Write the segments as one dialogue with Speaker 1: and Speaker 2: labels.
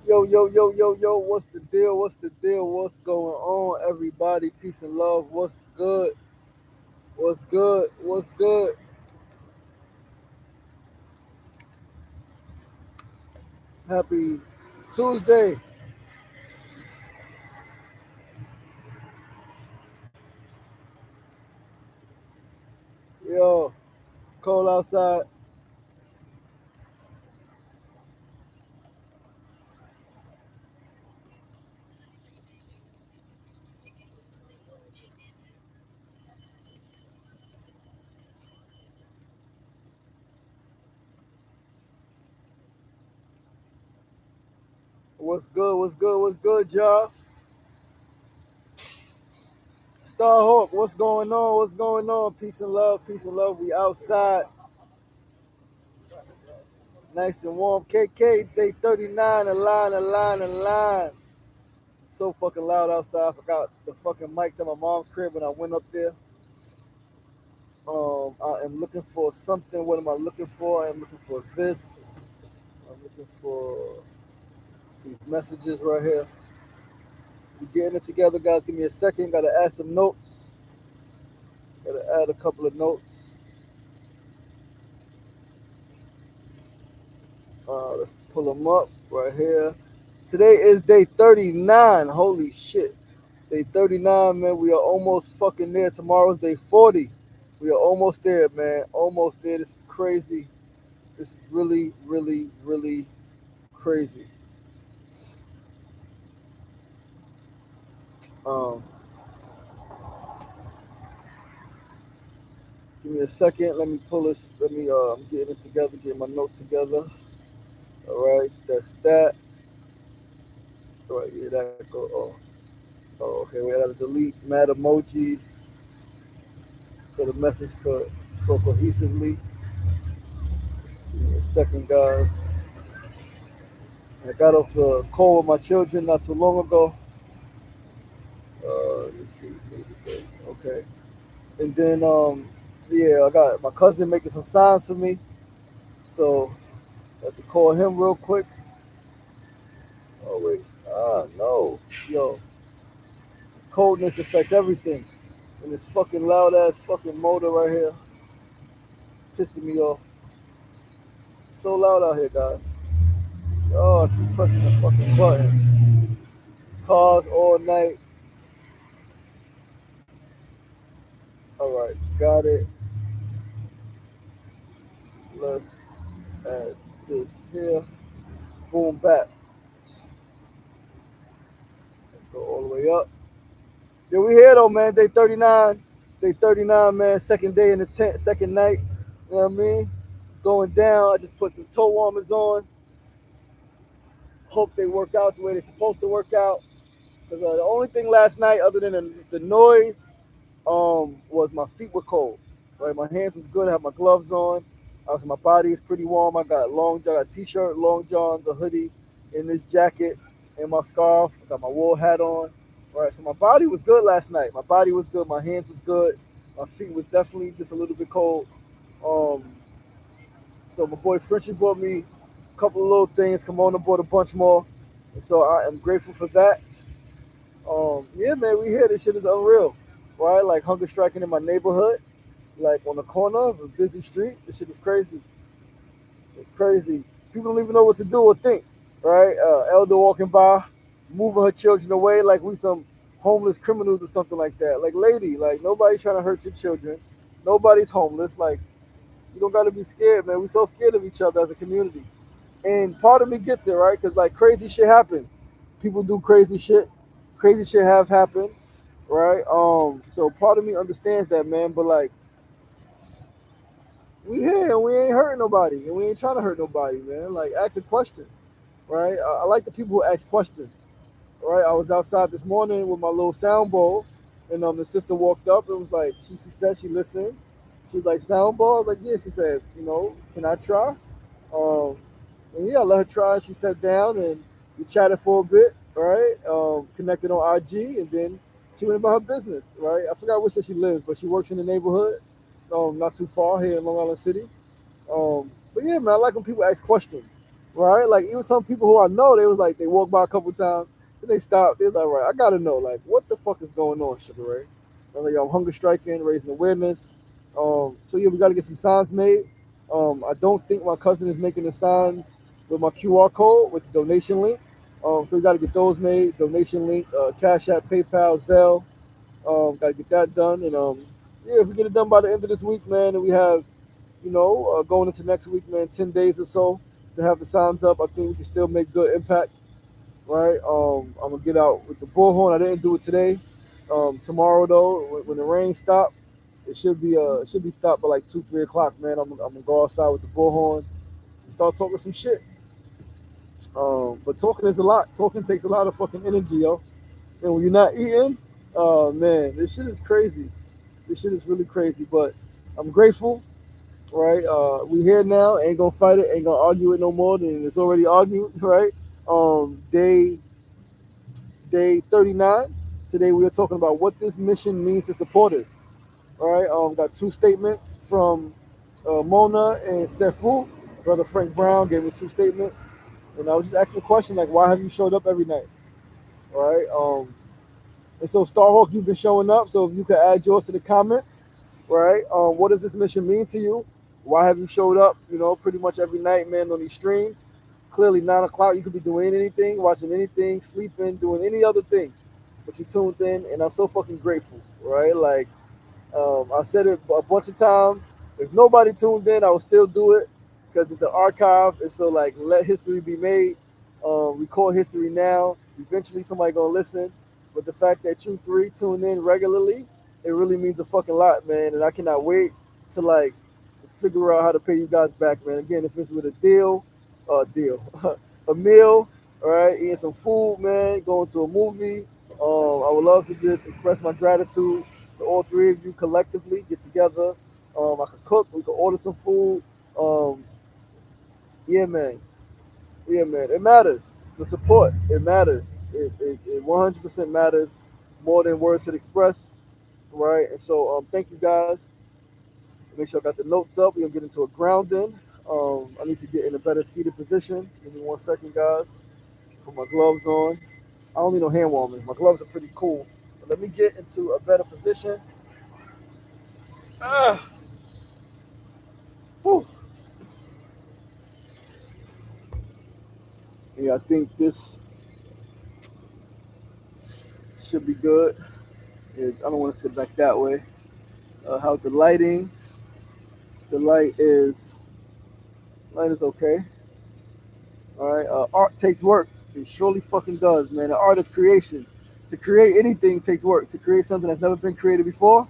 Speaker 1: Yo, yo, yo, yo, yo, what's the deal? What's the deal? What's going on, everybody? Peace and love. What's good? What's good? What's good? Happy Tuesday. Yo, cold outside. What's good? What's good? What's good, y'all? Star Hope, what's going on? What's going on? Peace and love. Peace and love. We outside. Nice and warm. KK, day 39. A line. So fucking loud outside. I forgot the fucking mics at my mom's crib when I went up there. I am looking for something. What am I looking for? I am looking for this. I'm looking for these messages right here. We getting it together, guys. Give me a second. Gotta add some notes. Gotta add a couple of notes. Let's pull them up right here. Today is day 39. Holy shit. Day 39, man. We are almost fucking there. Tomorrow's day 40. We are almost there, man. Almost there. This is crazy. This is really, really, really crazy. Um, Give me a second. Let me pull this. Let me get this together. Get my notes together. All right, that's that. All right, yeah, that go. Oh, okay. We gotta delete mad emojis so the message could flow cohesively. Give me a second, guys. I got off a call with my children not too long ago. Let's see. What did he say? Okay, and then yeah, I got my cousin making some signs for me, so I have to call him real quick. Oh wait, no, yo, coldness affects everything, and this fucking loud ass fucking motor right here, it's pissing me off. It's so loud out here, guys. Oh, I keep pressing the fucking button. Cars all night. All right, got it. Let's add this here. Boom, back. Let's go all the way up. Yeah, we here though, man. Day 39. Day 39, man. Second day in the tent, second night. You know what I mean? It's going down. I just put some toe warmers on. Hope they work out the way they're supposed to work out. Because the only thing last night, other than the noise, was my feet were cold. Right, my hands was good. I had my gloves on. My body is pretty warm. I got I got a t-shirt, long johns, a hoodie, in this jacket, and my scarf. I got my wool hat on. Right, so my body was good last night. My body was good. My hands was good. My feet was definitely just a little bit cold. Um, so my boy Frenchie brought me a couple of little things. Kimona bought a bunch more. And so I am grateful for that. Yeah, man, we here. This shit is unreal, right? Like hunger striking in my neighborhood, like on the corner of a busy street. This shit is crazy. It's crazy. People don't even know what to do or think, right? Elder walking by, moving her children away like we some homeless criminals or something like that. Like, lady, like nobody's trying to hurt your children. Nobody's homeless. Like, you don't got to be scared, man. We so scared of each other as a community. And part of me gets it, right? Because like crazy shit happens. People do crazy shit. Crazy shit have happened, right? So part of me understands that, man. But like, we here and we ain't hurting nobody, and we ain't trying to hurt nobody, man. Like, ask a question, right? I like the people who ask questions, right? I was outside this morning with my little sound bowl, and the sister walked up and was like, she said she listened. She was like, sound bowl? I was like, yeah. She said, can I try? Um, and yeah, I let her try. She sat down and we chatted for a bit, right? Connected on IG, and then she went about her business, right? I forgot where she lives, but she works in the neighborhood, not too far here in Long Island City. But yeah, man, I like when people ask questions, right? Like even some people who I know, they was like they walked by a couple times, then they stopped. They was like, right, I gotta know, like what the fuck is going on, Sugar Ray? I'm like, yo, I'm hunger striking, raising awareness. So yeah, we gotta get some signs made. I don't think my cousin is making the signs with my QR code with the donation link. So we gotta get those made. Donation link, Cash App, PayPal, Zelle. Gotta get that done, and yeah, if we get it done by the end of this week, man, and we have, going into next week, man, 10 days or so to have the signs up. I think we can still make good impact, right? I'm gonna get out with the bullhorn. I didn't do it today. Tomorrow though, when the rain stop, it should be stopped by like 2, 3 o'clock, man. I'm gonna go outside with the bullhorn and start talking some shit. But talking is a lot. Talking takes a lot of fucking energy, yo. And when you're not eating, oh man, this shit is crazy. This shit is really crazy. But I'm grateful, right? We here now. Ain't gonna fight it. Ain't gonna argue it no more than it's already argued, right? Day 39. Today we are talking about what this mission means to supporters. All right. Got two statements from Mona and Sefu. Brother Frank Brown gave me two statements, and I was just asking the question like, why have you showed up every night? All right. And so, Starhawk, you've been showing up. So, if you could add yours to the comments, right? What does this mission mean to you? Why have you showed up? Pretty much every night, man, on these streams. Clearly, 9 o'clock, you could be doing anything, watching anything, sleeping, doing any other thing, but you tuned in, and I'm so fucking grateful, right? Like, I said it a bunch of times. If nobody tuned in, I would still do it because it's an archive. And so, like, let history be made. Record history now. Eventually, somebody gonna listen. But the fact that you three tune in regularly, it really means a fucking lot, man. And I cannot wait to like figure out how to pay you guys back, man. Again, if it's with a deal, a meal, all right, eating some food, man, going to a movie. I would love to just express my gratitude to all three of you collectively. Get together. I could cook. We could order some food. Um, yeah, man. Yeah, man. It matters. The support. It matters. It 100% matters more than words could express. Right. And so, thank you guys. Make sure I got the notes up. We're gonna get into a grounding. I need to get in a better seated position. Give me 1 second, guys. Put my gloves on. I don't need no hand warming. My gloves are pretty cool. But let me get into a better position. Ah, whew. Yeah, I think this should be good. Yeah, I don't want to sit back that way. How's the lighting? The light is okay. All right. Art takes work. It surely fucking does, man. The art is creation. To create anything takes work. To create something that's never been created before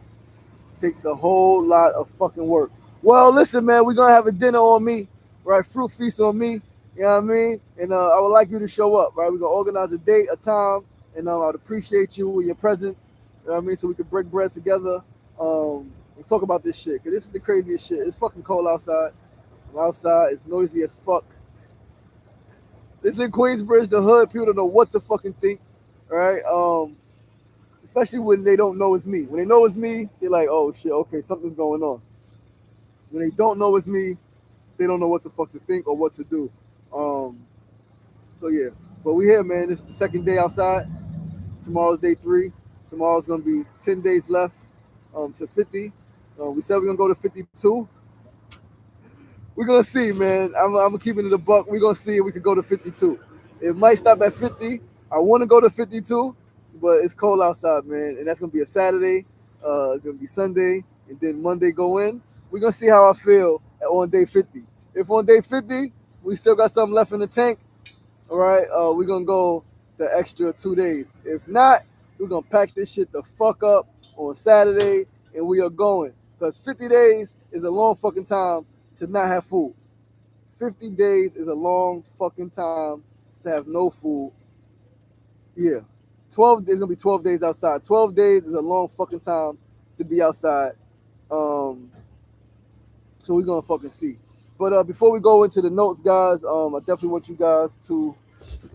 Speaker 1: takes a whole lot of fucking work. Well, listen, man, we're gonna have a dinner on me, right? Fruit feast on me. You know what I mean? And I would like you to show up, right? We're gonna organize a date, a time, and I would appreciate you with your presence. You know what I mean? So we could break bread together, and talk about this shit. Cause this is the craziest shit. It's fucking cold outside. I'm outside. It's noisy as fuck. This in Queensbridge, the hood. People don't know what to fucking think, right? Especially when they don't know it's me. When they know it's me, they're like, "Oh shit, okay, something's going on." When they don't know it's me, they don't know what the fuck to think or what to do. Um, so yeah, but we here, man. This is the second day outside. Tomorrow's day 3. Tomorrow's gonna be 10 days left to 50. We said we're gonna go to 52. We're gonna see, man. I'm keeping it a buck. We're gonna see if we can go to 52. It might stop at 50. I want to go to 52, but it's cold outside, man, and that's gonna be a Saturday. It's gonna be Sunday, and then Monday go in. We're gonna see how I feel on day 50. If on day 50 we still got something left in the tank, all right, we're gonna go the extra 2 days. If not, we're gonna pack this shit the fuck up on Saturday, and we are going. Because 50 days is a long fucking time to not have food. 50 days is a long fucking time to have no food. Yeah. 12 days gonna be 12 days outside. 12 days is a long fucking time to be outside. Um, so we're gonna fucking see. But before we go into the notes, guys, I definitely want you guys to.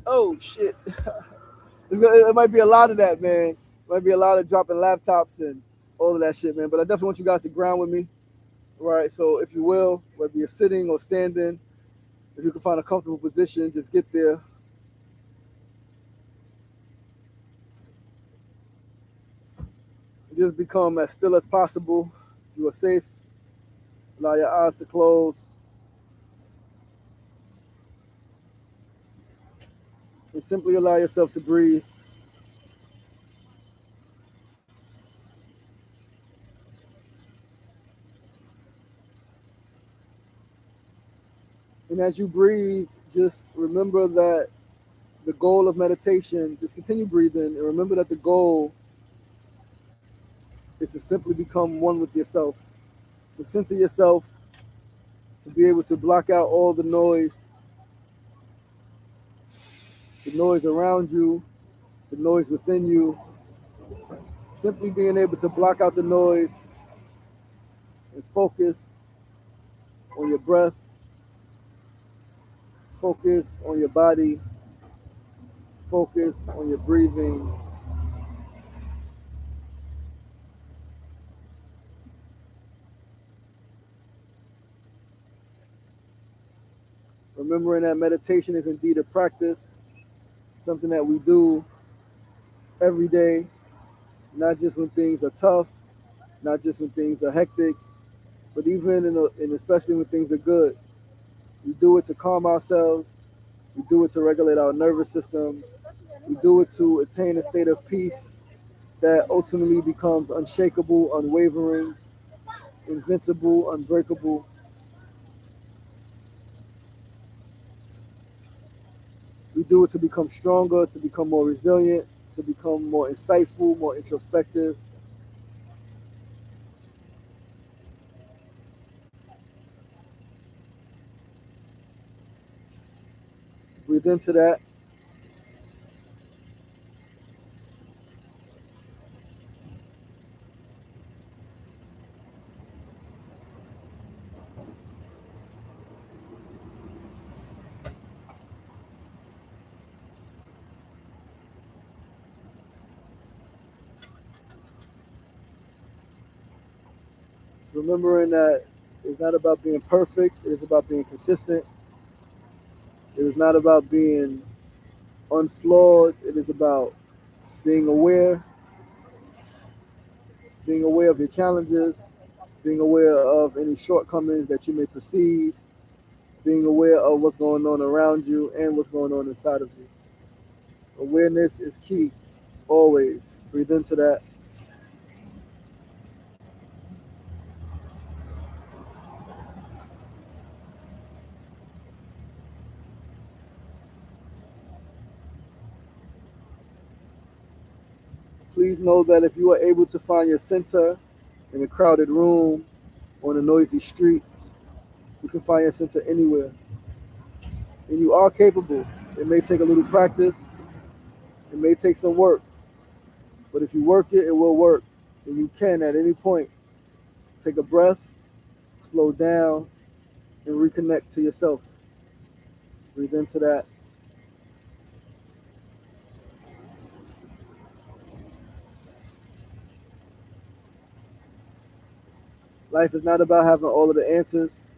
Speaker 1: Oh shit! It might be a lot of that, man. It might be a lot of dropping laptops and all of that shit, man. But I definitely want you guys to ground with me, right? So if you will, whether you're sitting or standing, If you can find a comfortable position, just get there. Just become as still as possible. If you are safe, allow your eyes to close and simply allow yourself to breathe. And as you breathe, just remember that the goal of meditation, just continue breathing and remember that the goal is to simply become one with yourself, to center yourself, to be able to block out all the noise around you, the noise within you, simply being able to block out the noise and focus on your breath, focus on your body, focus on your breathing. Remembering that meditation is indeed a practice, something that we do every day, not just when things are tough, not just when things are hectic, but even and especially when things are good. We do it to calm ourselves. We do it to regulate our nervous systems. We do it to attain a state of peace that ultimately becomes unshakable, unwavering, invincible, unbreakable. We do it to become stronger, to become more resilient, to become more insightful, more introspective. Breathe into that. Remembering that it's not about being perfect, it is about being consistent. It is not about being unflawed, it is about being being aware of your challenges, being aware of any shortcomings that you may perceive, being aware of what's going on around you and what's going on inside of you. Awareness is key, always. Breathe into that. Please know that if you are able to find your center in a crowded room, on a noisy street, you can find your center anywhere. And you are capable. It may take a little practice, it may take some work, but if you work it, it will work. And you can at any point take a breath, slow down, and reconnect to yourself. Breathe into that. Life is not about having all of the answers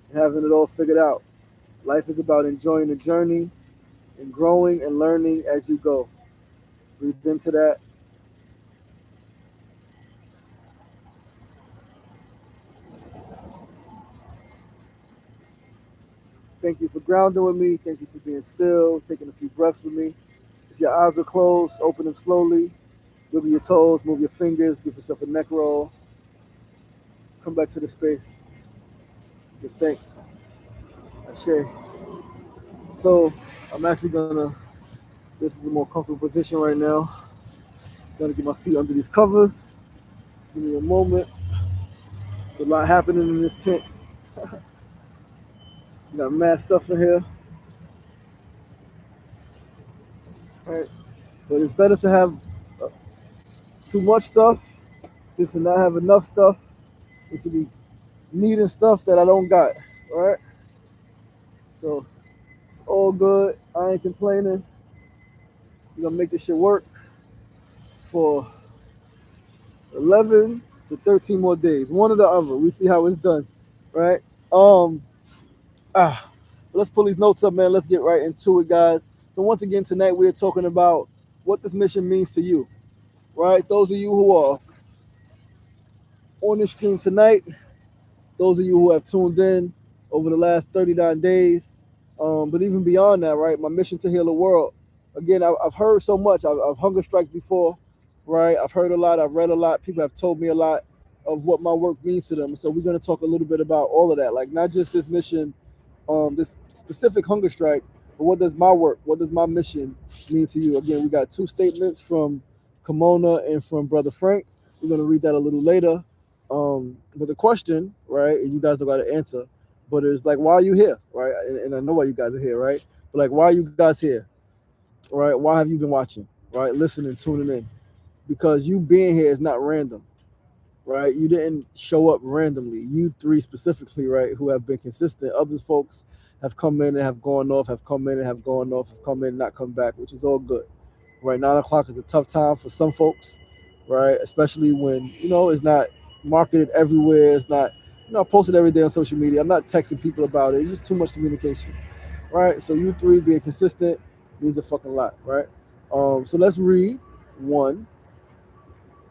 Speaker 1: and having it all figured out. Life is about enjoying the journey and growing and learning as you go. Breathe into that. Thank you for grounding with me. Thank you for being still, taking a few breaths with me. If your eyes are closed, open them slowly. Wiggle your toes, move your fingers, give yourself a neck roll. Come back to the space. Give thanks. Ashe. So I'm actually gonna, this is a more comfortable position right now. Gonna get my feet under these covers. Give me a moment. There's a lot happening in this tent. We got mad stuff in here. All right. But it's better to have too much stuff than to not have enough stuff and to be needing stuff that I don't got. All right. So it's all good. I ain't complaining. We're gonna make this shit work for 11 to 13 more days. One or the other. We see how it's done. Right? Um ah But let's pull these notes up, man. Let's get right into it, guys. So once again, tonight we're talking about what this mission means to you, right? Those of you who are on the stream tonight, those of you who have tuned in over the last 39 days, but even beyond that, right? My mission to heal the world. Again, I've heard so much. I've hunger strikes before, right? I've heard a lot. I've read a lot. People have told me a lot of what my work means to them. So we're going to talk a little bit about all of that, like not just this mission, this specific hunger strike, but what does my work, what does my mission mean to you? Again, we got two statements from Kimona and from Brother Frank. We're going to read that a little later. But the question, right, and you guys don't got to answer, but it's like, why are you here, right? And I know why you guys are here, right? But like, why are you guys here, right? Why have you been watching, right? Listening, tuning in, because you being here is not random, right? You didn't show up randomly. You three specifically, right, who have been consistent. Others folks have come in and have gone off, have come in and have gone off, have come in and not come back, which is all good, right? 9 o'clock is a tough time for some folks, right? Especially when it's not marketed everywhere. It's not posted every day on social media. I'm not texting people about it. It's just too much communication, right? So you three being consistent means a fucking lot, right? So let's read one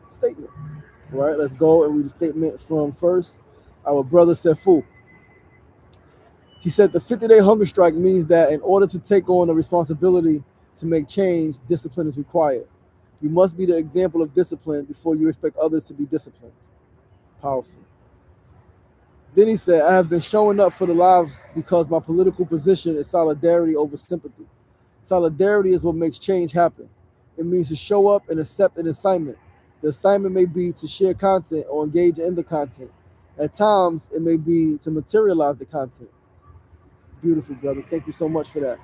Speaker 1: statement. All right, let's go and read a statement from first our brother Sefu. He said the 50-day hunger strike means that in order to take on the responsibility to make change, discipline is required. You must be the example of discipline before you expect others to be disciplined. Powerful. Then he said, I have been showing up for the lives because my political position is solidarity over sympathy. Solidarity is what makes change happen. It means to show up and accept an assignment. The assignment may be to share content or engage in the content. At times, it may be to materialize the content. Beautiful, brother. Thank you so much for that.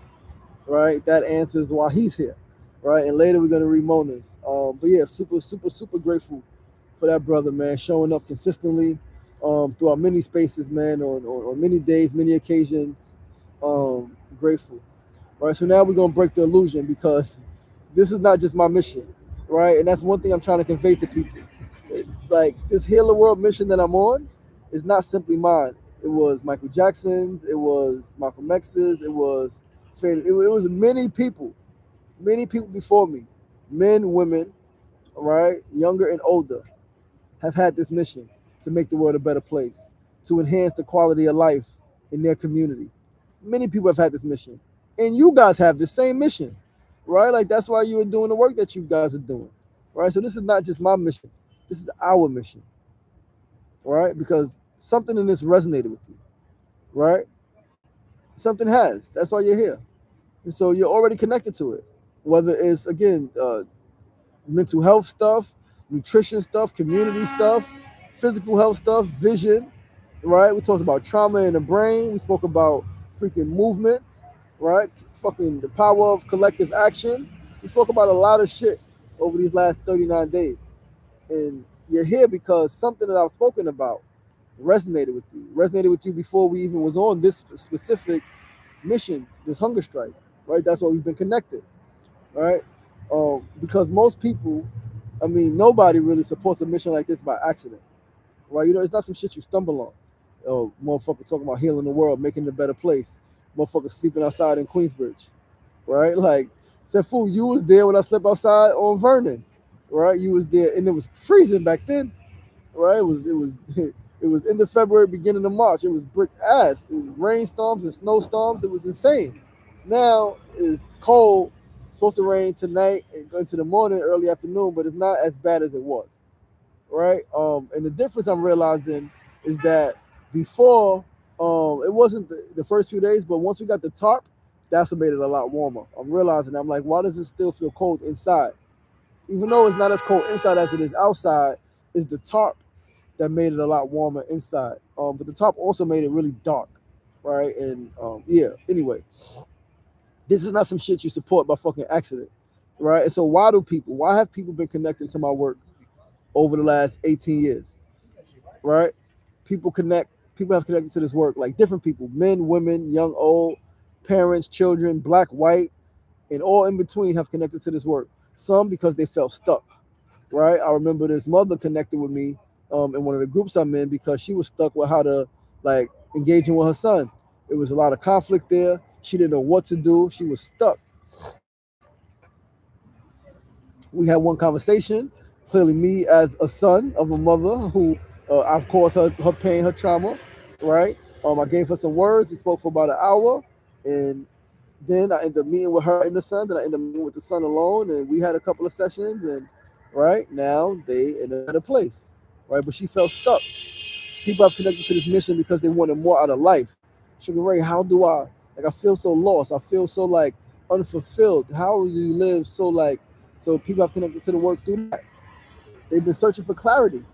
Speaker 1: Right? That answers why he's here. Right? And later we're going to read Mona's. But yeah, super, super, super grateful for that brother, man, showing up consistently through our many spaces, man, on many days, many occasions. Grateful. Right? So now we're going to break the illusion because this is not just my mission, right? And that's one thing I'm trying to convey to people. Like this Heal the World mission that I'm on is not simply mine. It was Michael Jackson's, it was Malcolm X's, it was it was many people before me, men, women, right, younger and older, have had this mission to make the world a better place, to enhance the quality of life in their community. Many people have had this mission, and you guys have the same mission, right? Like that's why you are doing the work that you guys are doing, right? So this is not just my mission; this is our mission, right? Because something in this resonated with you, right? Something has. That's why you're here, and so you're already connected to it. Whether it's again mental health stuff, nutrition stuff, community stuff, physical health stuff, vision, right? We talked about trauma in the brain. We spoke about freaking movements, right? Fucking the power of collective action. We spoke about a lot of shit over these last 39 days. And you're here because something that I've spoken about resonated with you before we even was on this specific mission, this hunger strike, right? That's why we've been connected, right? Because most people, I mean, nobody really supports a mission like this by accident, right? It's not some shit you stumble on. Oh, motherfucker talking about healing the world, making it a better place. Motherfucker sleeping outside in Queensbridge, right? Like, said, fool, you was there when I slept outside on Vernon, right? You was there, and it was freezing back then, right? It was end of February, beginning of March. It was brick ass. It was rainstorms and snowstorms. It was insane. Now it's cold. It's supposed to rain tonight and go into the morning, early afternoon, but it's not as bad as it was, right? And the difference I'm realizing is that before, it wasn't the first few days, but once we got the tarp, that's what made it a lot warmer. I'm realizing, I'm like, why does it still feel cold inside? Even though it's not as cold inside as it is outside, it's the tarp that made it a lot warmer inside. But the tarp also made it really dark, right? And yeah, anyway, this is not some shit you support by fucking accident, right? And so why have people been connecting to my work over the last 18 years, right? People have connected to this work, like different people, men, women, young, old, parents, children, black, white, and all in between have connected to this work. Some because they felt stuck, right? I remember this mother connected with me in one of the groups I'm in because she was stuck with how to like engaging with her son. It was a lot of conflict there. She didn't know what to do. She was stuck. We had one conversation. Clearly, me as a son of a mother who I've caused her pain, her trauma, right? I gave her some words. We spoke for about an hour, and then I ended up meeting with her and the son. Then I ended up meeting with the son alone, and we had a couple of sessions. And right now, they in a better place, right? But she felt stuck. People have connected to this mission because they wanted more out of life. Sugar Ray, how do I like? I feel so lost. I feel so like unfulfilled. How do you live so like? So people have connected to the work through that. They've been searching for clarity,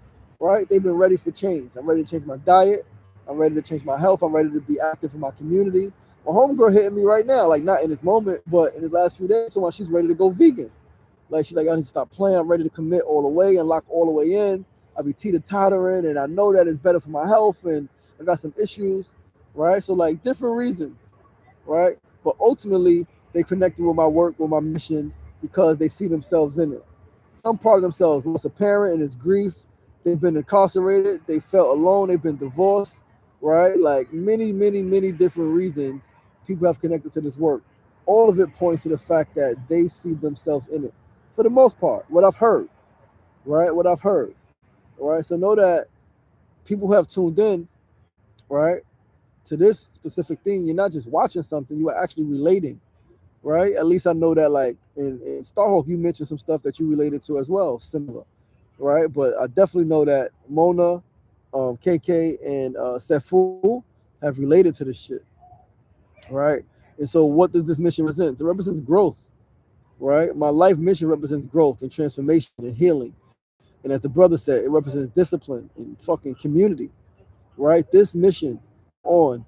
Speaker 1: right? They've been ready for change. I'm ready to change my diet. I'm ready to change my health. I'm ready to be active in my community. My homegirl hitting me right now, like not in this moment, but in the last few days, so she's ready to go vegan. Like she's like, I need to stop playing. I'm ready to commit all the way and lock all the way in. I'll be teeter-tottering, and I know that it's better for my health, and I got some issues, right? So like different reasons, right? But ultimately, they connected with my work, with my mission, because they see themselves in it. Some part of themselves lost a parent and it's grief. They've been incarcerated. They felt alone. They've been divorced, right? Like many, many, many different reasons people have connected to this work. All of it points to the fact that they see themselves in it. For the most part, what I've heard, right? What I've heard, right? So know that people who have tuned in, right, to this specific thing, you're not just watching something, you are actually relating, right? At least I know that, like in Starhawk, you mentioned some stuff that you related to as well, similar, right? But I definitely know that Mona, KK, and Sefu have related to this shit, right? And so, what does this mission represent? It represents growth, right? My life mission represents growth and transformation and healing. And as the brother said, it represents discipline and fucking community, right? This mission on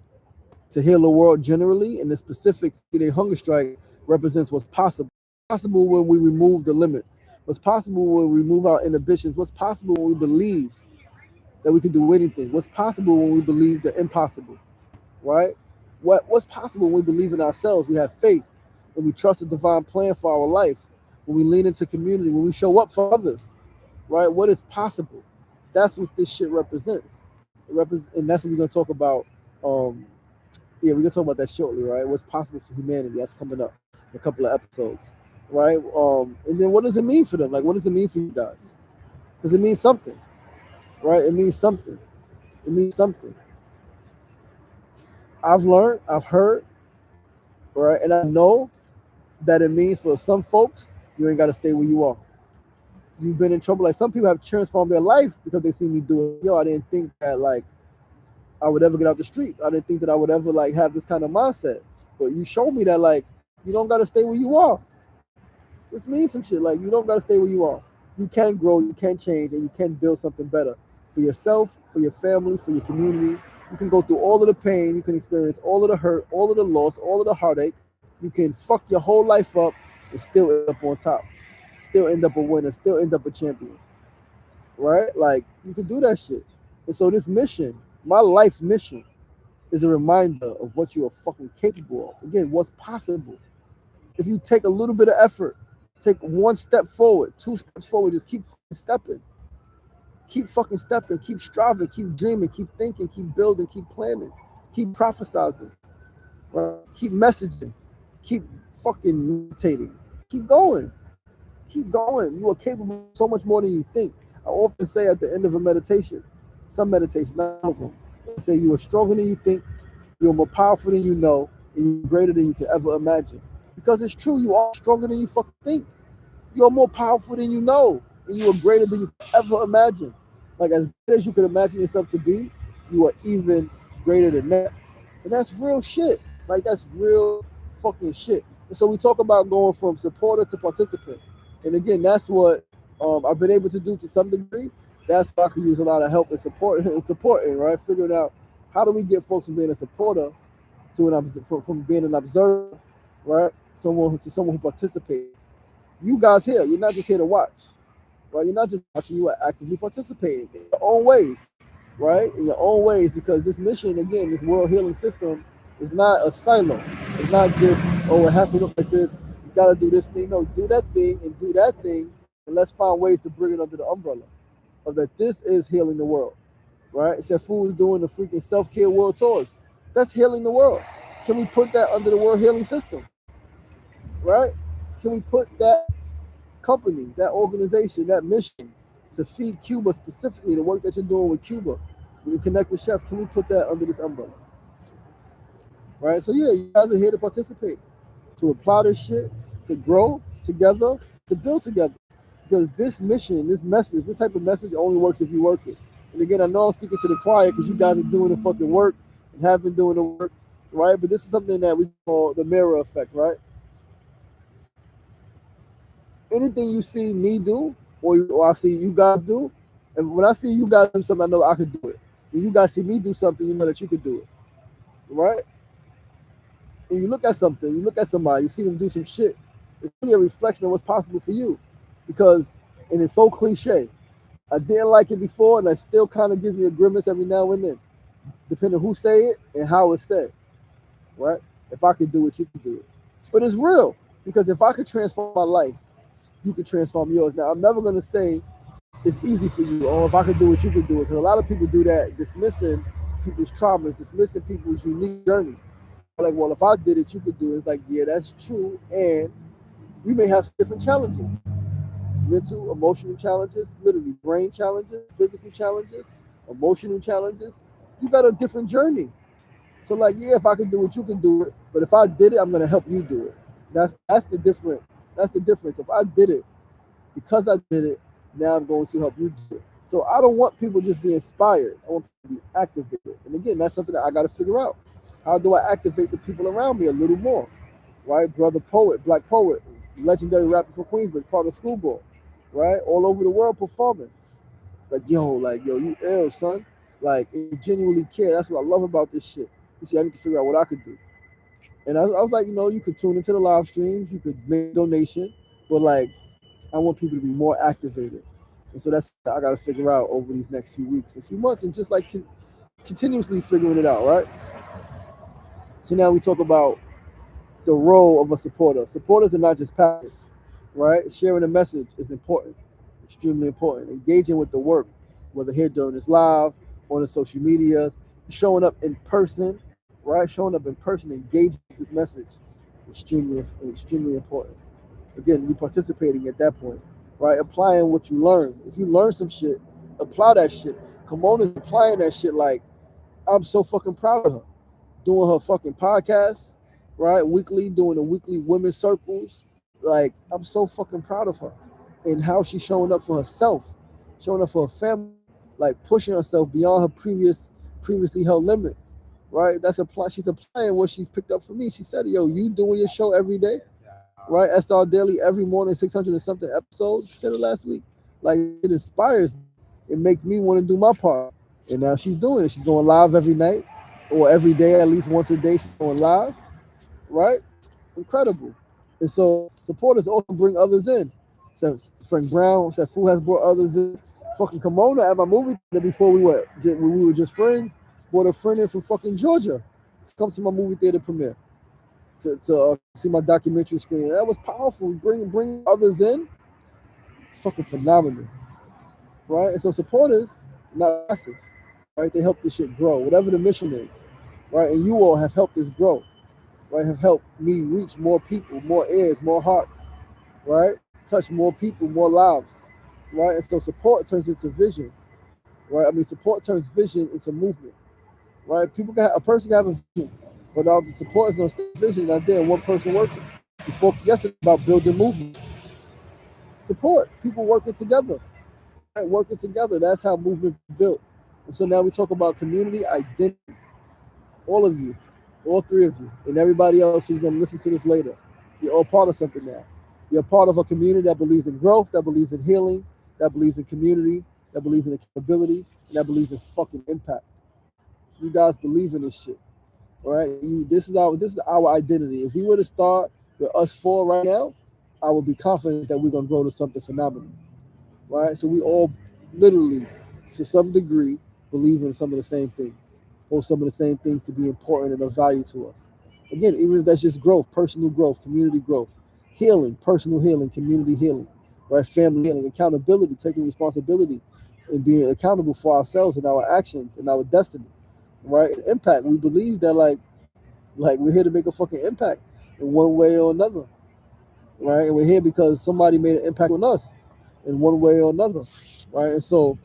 Speaker 1: to heal the world generally, and the specific 50-day hunger strike represents what's possible. Possible when we remove the limits. What's possible when we remove our inhibitions. What's possible when we believe that we can do anything. What's possible when we believe the impossible, right? What's possible when we believe in ourselves. We have faith, when we trust the divine plan for our life, when we lean into community, when we show up for others, right? What is possible? That's what this shit represents. And that's what we're gonna talk about. Yeah, we're gonna talk about that shortly, right? What's possible for humanity? That's coming up in a couple of episodes, right? And then what does it mean for them? Like, what does it mean for you guys? Because it means something, right? It means something. It means something. I've learned, I've heard, right, and I know that it means for some folks you ain't got to stay where you are. You've been in trouble. Like some people have transformed their life because they see me do it. Yo, I didn't think that like I would ever get out the streets. I didn't think that I would ever like have this kind of mindset. But you showed me that like you don't gotta stay where you are. This means some shit. Like you don't gotta stay where you are. You can grow, you can change, and you can build something better for yourself, for your family, for your community. You can go through all of the pain, you can experience all of the hurt, all of the loss, all of the heartache. You can fuck your whole life up and still end up on top. Still end up a winner, still end up a champion. Right? Like you can do that shit. And so this mission, my life's mission, is a reminder of what you are fucking capable of. Again, what's possible. If you take a little bit of effort, take one step forward, 2 steps forward, just keep stepping. Keep fucking stepping, keep striving, keep dreaming, keep thinking, keep building, keep planning, keep prophesizing, right? Keep messaging, keep fucking meditating, keep going, keep going. You are capable of so much more than you think. I often say at the end of a meditation, some meditations, not all of them, I say you are stronger than you think, you're more powerful than you know, and you're greater than you can ever imagine. Because it's true, you are stronger than you fucking think. You're more powerful than you know, and you are greater than you can ever imagine. Like as great as you can imagine yourself to be, you are even greater than that. And that's real shit. Like that's real fucking shit. And so we talk about going from supporter to participant. And again, that's what I've been able to do to some degree. That's why I can use a lot of help and support and supporting, right? Figuring out how do we get folks from being a supporter to from being an observer, right? Someone who participates. You guys here, you're not just here to watch, right? You're not just watching, you are actively participating in your own ways, right? In your own ways, because this mission, again, this world healing system is not a silo. It's not just, oh, it has to look like this. You got to do this thing. No, do that thing and do that thing, and let's find ways to bring it under the umbrella of that this is healing the world, right? Sefu is doing the freaking self-care world tours. That's healing the world. Can we put that under the World Healing System? Right? Can we put that company, that organization, that mission to feed Cuba specifically, the work that you're doing with Cuba, with Connect the Chef, can we put that under this umbrella? Right? So yeah, you guys are here to participate, to apply this shit, to grow together, to build together. Because this mission, this message, this type of message only works if you work it. And again, I know I'm speaking to the choir because you guys are doing the fucking work and have been doing the work, right? But this is something that we call the mirror effect, right? Anything you see me do, or I see you guys do, and when I see you guys do something, I know I could do it. When you guys see me do something, you know that you could do it, right? When you look at something, you look at somebody, you see them do some shit, it's really a reflection of what's possible for you. Because, and it's so cliche, I didn't like it before, and that still kind of gives me a grimace every now and then, depending on who say it and how it's said, right? If I could do it, you could do it. But it's real, because if I could transform my life, you could transform yours. Now, I'm never going to say it's easy for you, or if I could do it, you could do it, because a lot of people do that, dismissing people's traumas, dismissing people's unique journey. Like, well, if I did it, you could do it. It's like, yeah, that's true, and we may have different challenges. Mental, emotional challenges, literally brain challenges, physical challenges, emotional challenges. You got a different journey. So like, yeah, if I can do it, you can do it. But if I did it, I'm gonna help you do it. That's the difference. That's the difference. If I did it, because I did it, now I'm going to help you do it. So I don't want people just be inspired. I want people to be activated. And again, that's something that I got to figure out. How do I activate the people around me a little more? Right? Brother poet, black poet, legendary rapper from Queensbridge, part of Schoolboy, right? All over the world performing. It's like, yo, you ill, son. Like, you genuinely care. That's what I love about this shit. You see, I need to figure out what I could do. And I was like, you could tune into the live streams, you could make a donation, but like, I want people to be more activated. And so that's what I got to figure out over these next few weeks, a few months, and just like continuously figuring it out, right? So now we talk about the role of a supporter. Supporters are not just passive, right? Sharing a message is important, extremely important. Engaging with the work, whether here during this live, on the social medias, showing up in person, right? Showing up in person, engaging with this message, extremely important. Again, you participating at that point, right? Applying what you learn. If you learn some shit, apply that shit. Kimona's applying that shit like, I'm so fucking proud of her. Doing her fucking podcast, right? Weekly, doing the weekly women's circles. Like, I'm so fucking proud of her. And how she's showing up for herself, showing up for her family, like pushing herself beyond her previously held limits, right? She's applying what she's picked up from me. She said, yo, you doing your show every day, right? SR Daily every morning, 600 and something episodes. She said it last week. Like, it inspires me. It makes me want to do my part. And now she's doing it. She's going live every night or every day, at least once a day. She's going live, right? Incredible. And so supporters also bring others in. So Frank Brown said Fu has brought others in. Fucking Kimona at my movie theater before we were just friends, brought a friend in from fucking Georgia to come to my movie theater premiere to see my documentary screen. That was powerful. Bring others in. It's fucking phenomenal, right? And so supporters, not passive, right? They help this shit grow, whatever the mission is, right? And you all have helped this grow, right? Have helped me reach more people, more ears, more hearts, right? Touch more people, more lives, right? And so support turns into vision, right? I mean, support turns vision into movement, right? A person can have a vision, but all the support is going to stay vision out there, one person working. We spoke yesterday about building movements. Support, people working together, right? Working together, that's how movements are built. And so now we talk about community identity. All of you, all three of you, and everybody else who's going to listen to this later, you're all part of something now. You're part of a community that believes in growth, that believes in healing, that believes in community, that believes in accountability, and that believes in fucking impact. You guys believe in this shit, all right? This is our identity. If we were to start with us four right now, I would be confident that we're going to grow to something phenomenal, right? So we all literally, to some degree, believe in some of the same things, or some of the same things to be important and of value to us. Again, even if that's just growth, personal growth, community growth, healing, personal healing, community healing, right? Family healing, accountability, taking responsibility and being accountable for ourselves and our actions and our destiny, right? Impact. We believe that like we're here to make a fucking impact in one way or another, right? And we're here because somebody made an impact on us in one way or another, right? And so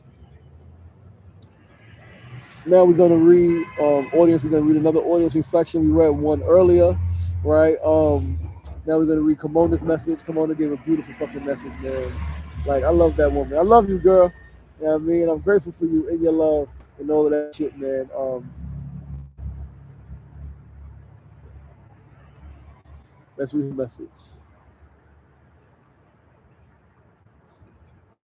Speaker 1: now we're going to read audience. We're going to read another audience reflection. We read one earlier, right? Now we're going to read Kimona's message. Kimona gave a beautiful fucking message, man. Like, I love that woman. I love you, girl. You know what I mean? I'm grateful for you and your love and all of that shit, man. Let's read the message.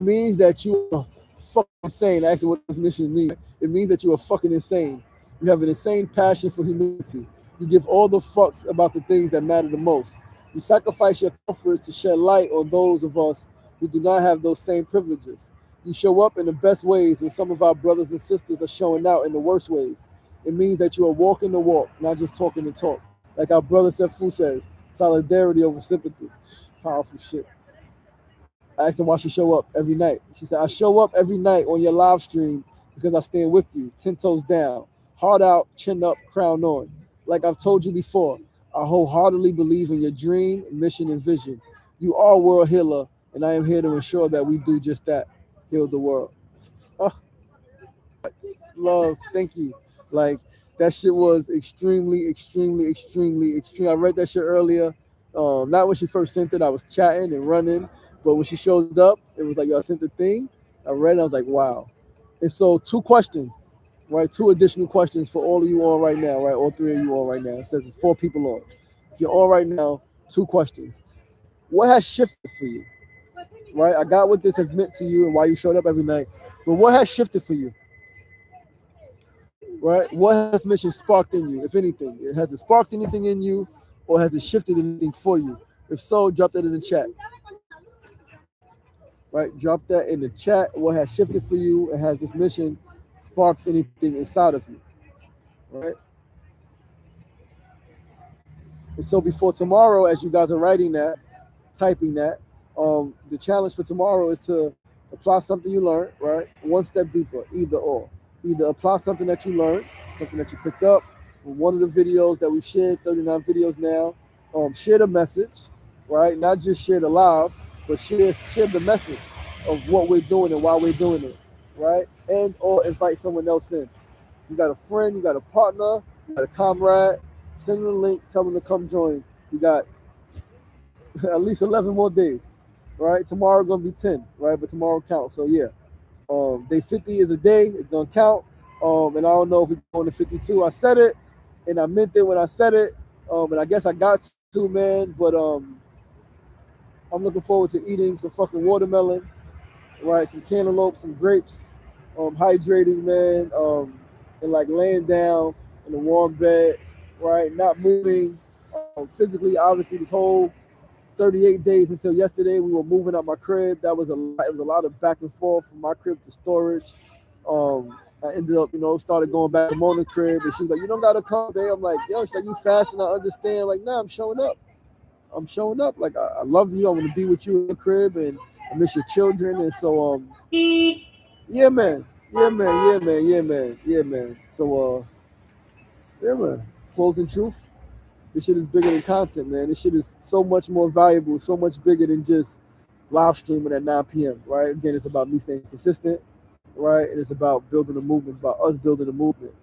Speaker 1: It means that you are fucking insane. Actually, what this mission means, it means that you are fucking insane. You have an insane passion for humanity. You give all the fucks about the things that matter the most. You sacrifice your comforts to shed light on those of us who do not have those same privileges. You show up in the best ways when some of our brothers and sisters are showing out in the worst ways. It means that you are walking the walk, not just talking the talk. Like our brother Sefu says, solidarity over sympathy. Powerful shit. I asked her why she show up every night. She said, I show up every night on your live stream because I stand with you, 10 toes down, heart out, chin up, crown on. Like I've told you before, I wholeheartedly believe in your dream, mission, and vision. You are a world healer, and I am here to ensure that we do just that, heal the world. Oh, love, thank you. Like, that shit was extremely, extremely, extremely, extreme. I read that shit earlier. Not when she first sent it, I was chatting and running. But when she showed up, it was like, yo, I sent the thing. I read it, I was like, wow. And so 2 questions, right? 2 additional questions for all of you on right now, right? All 3 of you on right now. It says it's 4 people on. If you're on right now, 2 questions. What has shifted for you, right? I got what this has meant to you and why you showed up every night. But what has shifted for you, right? What has mission sparked in you, if anything? Has it sparked anything in you or has it shifted anything for you? If so, drop that in the chat. Right? Drop that in the chat. What has shifted for you and has this mission sparked anything inside of you? Right? And so before tomorrow, as you guys are writing that, typing that, the challenge for tomorrow is to apply something you learned, right? One step deeper, either or. Either apply something that you learned, something that you picked up from one of the videos that we've shared, 39 videos now. Share the message, right? Not just share the live, but share the message of what we're doing and why we're doing it, right? And or invite someone else in. You got a friend, you got a partner, you got a comrade, send them a link, tell them to come join. You got at least 11 more days, right? Tomorrow gonna be 10, right? But tomorrow counts. So yeah, day 50 is a day. It's gonna count. And I don't know if we're going to 52. I said it, and I meant it when I said it. And I guess I got to, man. But I'm looking forward to eating some fucking watermelon, right? Some cantaloupe, some grapes, hydrating, man, and like laying down in a warm bed, right? Not moving physically. Obviously, this whole 38 days until yesterday, we were moving out my crib. That was a lot. It was a lot of back and forth from my crib to storage. I ended up, started going back to Mona's crib, and she was like, "You don't gotta come, babe." I'm like, "Yo," she's like, "You fast and I understand." Like, nah, I'm showing up. I'm showing up. Like, I love you. I want to be with you in the crib, and I miss your children. And so, yeah, man, yeah, man, yeah, man, yeah, man, yeah, man. So, yeah, man. Closing truth. This shit is bigger than content, man. This shit is so much more valuable, so much bigger than just live streaming at 9 p.m., right? Again, it's about me staying consistent, right? And it's about building a movement. It's about us building a movement,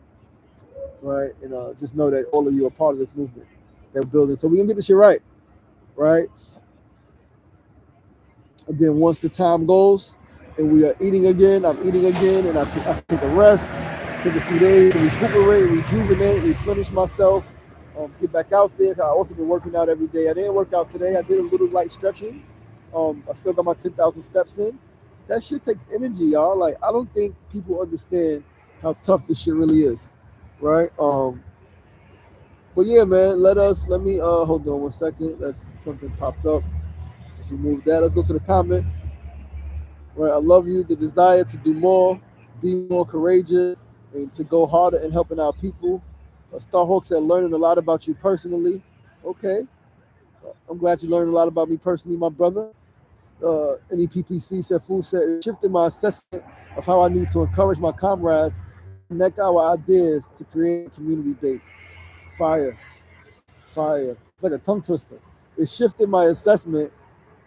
Speaker 1: right? And just know that all of you are part of this movement that we're building. So we're going to get this shit right, right? Again, once the time goes and we are eating again, I'm eating again, and I take a rest, take a few days to recuperate, rejuvenate, replenish myself. Get back out there. I also been working out every day. I didn't work out today. I did a little light stretching. I still got my 10,000 steps in. That shit takes energy, y'all. Like, I don't think people understand how tough this shit really is, right? But yeah, man, let me hold on one second. Something popped up. Let's remove that. Let's go to the comments. Right, I love you. The desire to do more, be more courageous, and to go harder in helping our people. Starhawk said, learning a lot about you personally. Okay. I'm glad you learned a lot about me personally, my brother. NEPPC said, Food said, it shifted my assessment of how I need to encourage my comrades connect our ideas to create a community base. Fire, fire. It's like a tongue twister. It shifted my assessment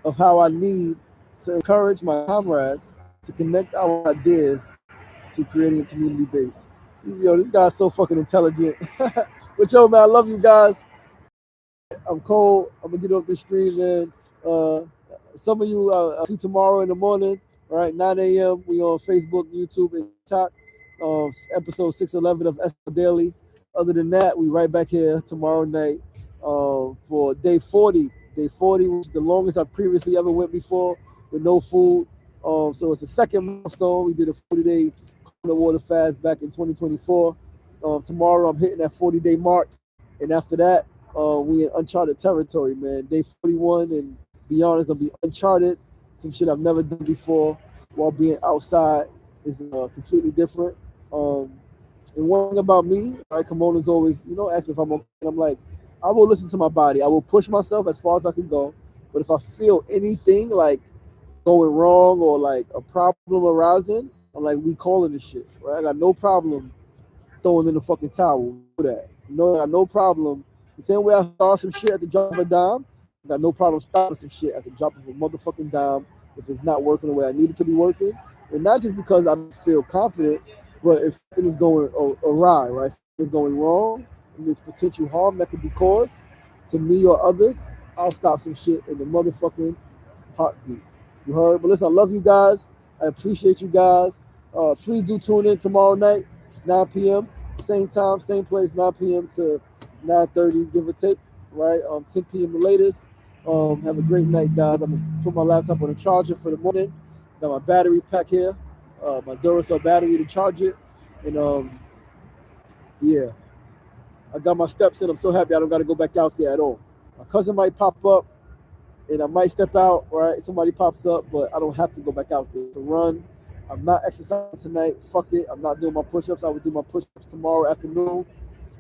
Speaker 1: of how I need to encourage my comrades to connect our ideas to creating a community base. Yo, this guy's so fucking intelligent. But yo, man, I love you guys. I'm cold. I'm gonna get off the stream, man. Some of you I'll see tomorrow in the morning, all right, 9 a.m. We on Facebook, YouTube, and TikTok. Episode 611 of S Daily. Other than that, we right back here tomorrow night for day 40. Day 40 was the longest I previously ever went before with no food. So it's the second milestone. We did a 40-day water fast back in 2024. Tomorrow I'm hitting that 40-day mark, and after that, we in uncharted territory, man. Day 41 and beyond is gonna be uncharted. Some shit I've never done before while being outside is completely different. And one thing about me, right, Kimona's always, asking if I'm okay. And I'm like, I will listen to my body. I will push myself as far as I can go. But if I feel anything like going wrong or like a problem arising, I'm like, we calling this shit, right? I got no problem throwing in the fucking towel. Do that. I got no problem. The same way I start some shit at the drop of a dime, I got no problem stopping some shit at the drop of a motherfucking dime if it's not working the way I need it to be working. And not just because I don't feel confident, but if something is going awry, right? Something is going wrong, and there's potential harm that could be caused to me or others, I'll stop some shit in the motherfucking heartbeat. You heard? But listen, I love you guys. I appreciate you guys. Please do tune in tomorrow night, 9 p.m. Same time, same place, 9 p.m. to 9:30, give or take, right? 10 p.m. the latest. Have a great night, guys. I'm gonna put my laptop on a charger for the morning. Got my battery pack here, my Duracell battery to charge it, and yeah, I got my steps in. I'm so happy I don't got to go back out there at all. My cousin might pop up, and I might step out, right? Somebody pops up, but I don't have to go back out there to run. I'm not exercising tonight. Fuck it. I'm not doing my push-ups. I would do my push-ups tomorrow afternoon.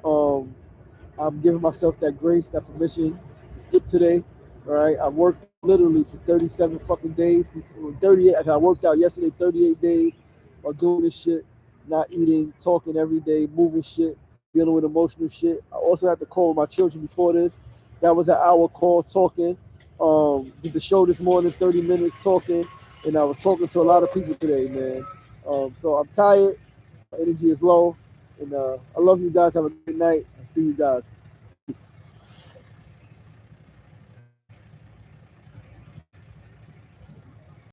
Speaker 1: I'm giving myself that grace, that permission to skip today. All right. I worked literally for 37 fucking days before 38. I worked out yesterday, 38 days while doing this shit, not eating, talking every day, moving shit, dealing with emotional shit. I also had to call my children before this. That was an hour call talking. Did the show this morning, 30 minutes talking, and I was talking to a lot of people today, man. So I'm tired. My energy is low, and I love you guys. Have a good night. I'll see you guys.